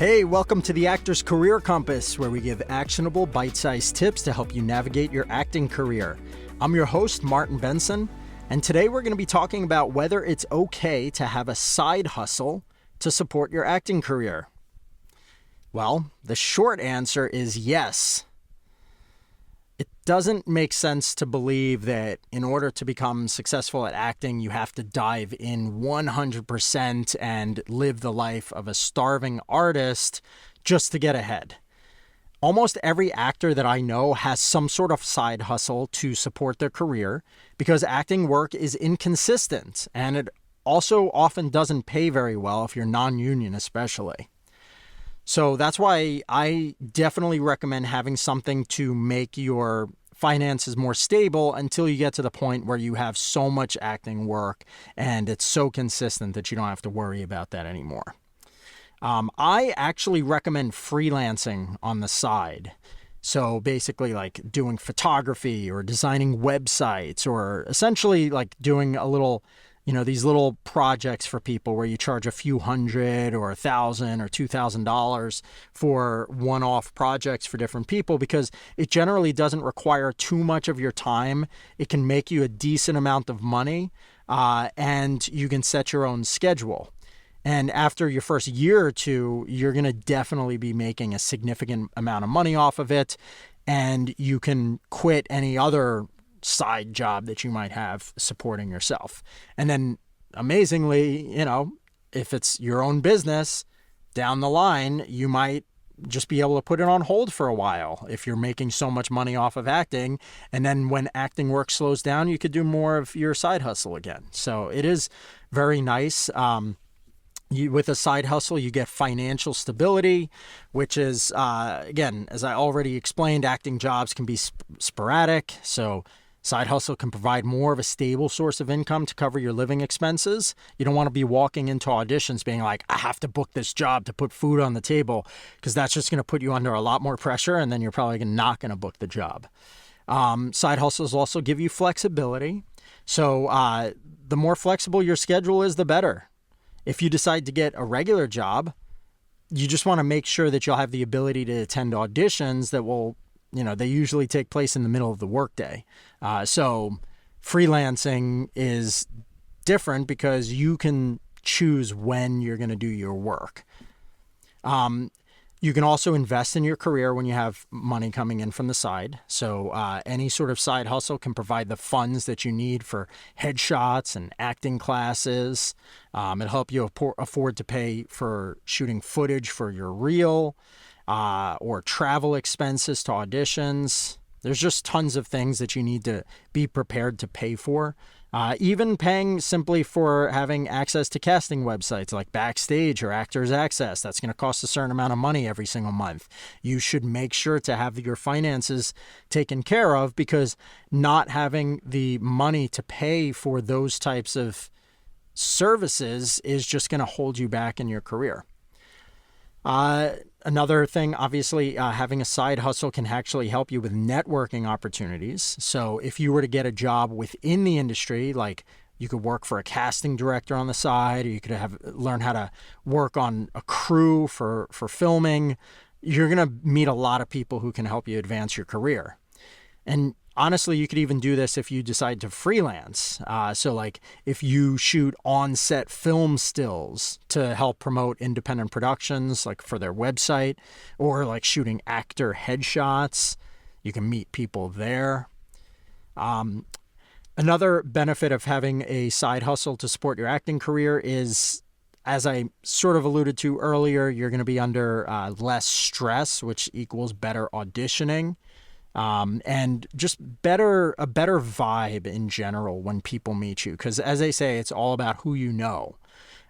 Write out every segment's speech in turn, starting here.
Hey, welcome to the Actor's Career Compass, where we give actionable, bite-sized tips to help you navigate your acting career. I'm your host, Martin Benson, and today we're going to be talking about whether it's okay to have a side hustle to support your acting career. Well, the short answer is yes. It doesn't make sense to believe that in order to become successful at acting, you have to dive in 100% and live the life of a starving artist just to get ahead. Almost every actor that I know has some sort of side hustle to support their career because acting work is inconsistent and it also often doesn't pay very well if you're non-union especially. So that's why I definitely recommend having something to make your finances more stable until you get to the point where you have so much acting work and it's so consistent that you don't have to worry about that anymore. I actually recommend freelancing on the side. So basically like doing photography or designing websites or essentially like doing a little these little projects for people where you charge a few $100 or $1,000 or $2,000 for one-off projects for different people because it generally doesn't require too much of your time. It can make you a decent amount of money and you can set your own schedule. And after your first year or two, you're going to definitely be making a significant amount of money off of it, and you can quit any other side job that you might have supporting yourself. And then amazingly, if it's your own business down the line, you might just be able to put it on hold for a while if you're making so much money off of acting. And then when acting work slows down, you could do more of your side hustle again. So it is very nice. With a side hustle, you get financial stability, which is, again, as I already explained, acting jobs can be sporadic. So side hustle can provide more of a stable source of income to cover your living expenses. You don't want to be walking into auditions being like, I have to book this job to put food on the table, because that's just going to put you under a lot more pressure, and then you're probably not going to book the job. Side hustles also give you flexibility. So the more flexible your schedule is, the better. If you decide to get a regular job, you just want to make sure that you'll have the ability to attend auditions that will they usually take place in the middle of the workday. So freelancing is different because you can choose when you're going to do your work. You can also invest in your career when you have money coming in from the side. So any sort of side hustle can provide the funds that you need for headshots and acting classes. It'll help you afford to pay for shooting footage for your reel. Or travel expenses to auditions. There's just tons of things that you need to be prepared to pay for. Even paying simply for having access to casting websites like Backstage or Actors Access. That's going to cost a certain amount of money every single month. You should make sure to have your finances taken care of, because not having the money to pay for those types of services is just going to hold you back in your career. Another thing, obviously, having a side hustle can actually help you with networking opportunities. So if you were to get a job within the industry, like you could work for a casting director on the side, or you could learn how to work on a crew for filming, you're going to meet a lot of people who can help you advance your career. And honestly, you could even do this if you decide to freelance. So like if you shoot on-set film stills to help promote independent productions, like for their website, or like shooting actor headshots, you can meet people there. Another benefit of having a side hustle to support your acting career is, as I sort of alluded to earlier, you're going to be under less stress, which equals better auditioning. And just a better vibe in general when people meet you. Because as they say, it's all about who you know.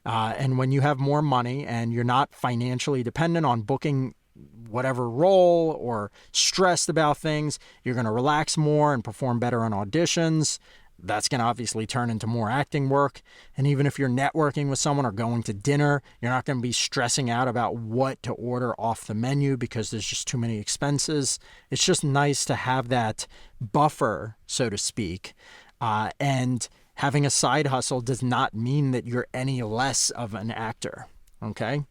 And when you have more money and you're not financially dependent on booking whatever role or stressed about things, you're going to relax more and perform better on auditions. That's going to obviously turn into more acting work. And even if you're networking with someone or going to dinner, you're not going to be stressing out about what to order off the menu because there's just too many expenses. It's just nice to have that buffer, so to speak. And having a side hustle does not mean that you're any less of an actor. Okay?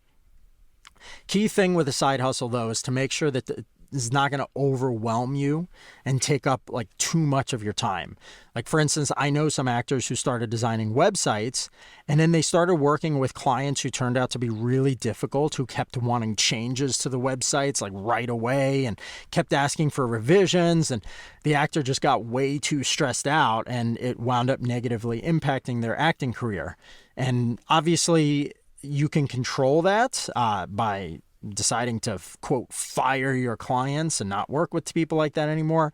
Key thing with a side hustle, though, is to make sure that it's not going to overwhelm you and take up like too much of your time. Like, for instance, I know some actors who started designing websites and then they started working with clients who turned out to be really difficult, who kept wanting changes to the websites like right away and kept asking for revisions. And the actor just got way too stressed out and it wound up negatively impacting their acting career. And obviously, you can control that by deciding to, quote, fire your clients and not work with people like that anymore.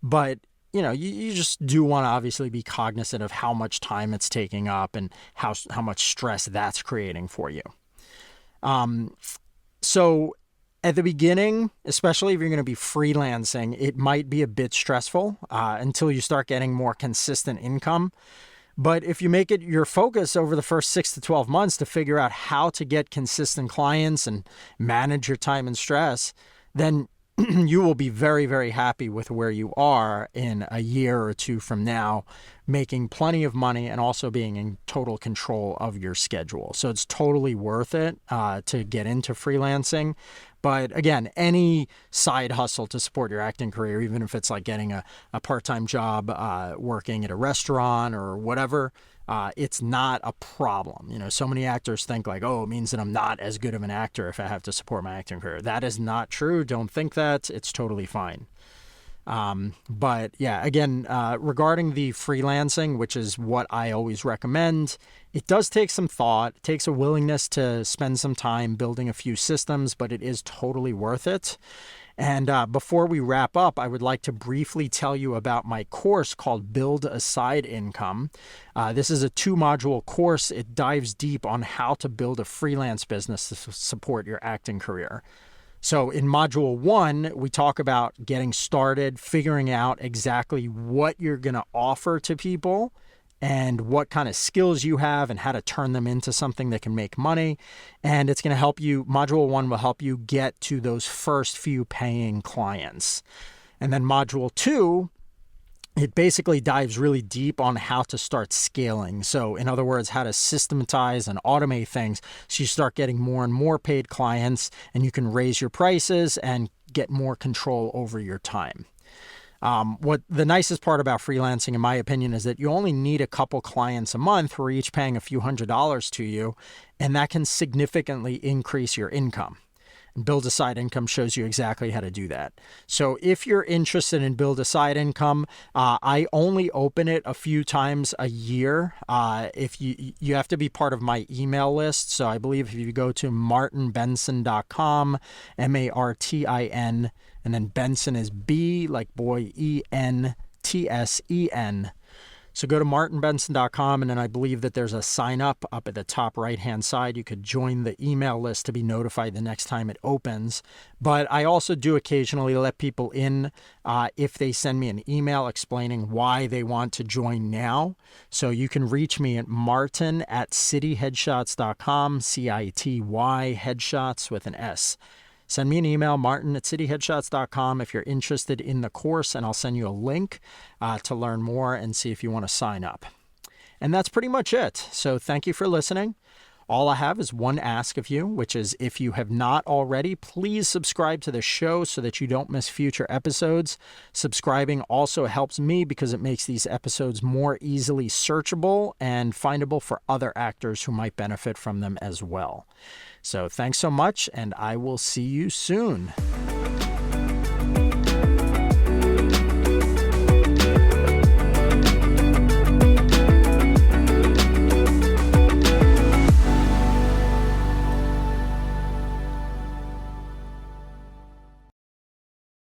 But, you just do want to obviously be cognizant of how much time it's taking up and how much stress that's creating for you. So at the beginning, especially if you're going to be freelancing, it might be a bit stressful until you start getting more consistent income. But if you make it your focus over the first 6 to 12 months to figure out how to get consistent clients and manage your time and stress, then you will be very, very happy with where you are in a year or two from now, making plenty of money and also being in total control of your schedule. So it's totally worth it to get into freelancing. But again, any side hustle to support your acting career, even if it's like getting a part-time job working at a restaurant or whatever, it's not a problem. So many actors think like, oh, it means that I'm not as good of an actor if I have to support my acting career. That is not true. Don't think that. It's totally fine. But yeah, again, regarding the freelancing, which is what I always recommend, it does take some thought. It takes a willingness to spend some time building a few systems, but it is totally worth it. And before we wrap up, I would like to briefly tell you about my course called Build a Side Income. This is a 2-module course. It dives deep on how to build a freelance business to support your acting career. So in module 1, we talk about getting started, figuring out exactly what you're going to offer to people and what kind of skills you have and how to turn them into something that can make money. And it's going to help you, module 1 will help you get to those first few paying clients. And then module 2, it basically dives really deep on how to start scaling. So in other words, how to systematize and automate things so you start getting more and more paid clients and you can raise your prices and get more control over your time. What the nicest part about freelancing, in my opinion, is that you only need a couple clients a month who are each paying a few $100s to you, and that can significantly increase your income. And Build a Side Income shows you exactly how to do that. So if you're interested in Build a Side Income, I only open it a few times a year. If you have to be part of my email list. So I believe if you go to martinbenson.com, MARTIN, and then Benson is B like boy, ENTSEN. So go to martinbenson.com, and then I believe that there's a sign up at the top right-hand side. You could join the email list to be notified the next time it opens. But I also do occasionally let people in if they send me an email explaining why they want to join now. So you can reach me at martin@cityheadshots.com, CITY headshots with an S. Send me an email, martin@cityheadshots.com, if you're interested in the course, and I'll send you a link to learn more and see if you want to sign up. And that's pretty much it. So thank you for listening. All I have is one ask of you, which is if you have not already, please subscribe to the show so that you don't miss future episodes. Subscribing also helps me because it makes these episodes more easily searchable and findable for other actors who might benefit from them as well. So thanks so much, and I will see you soon.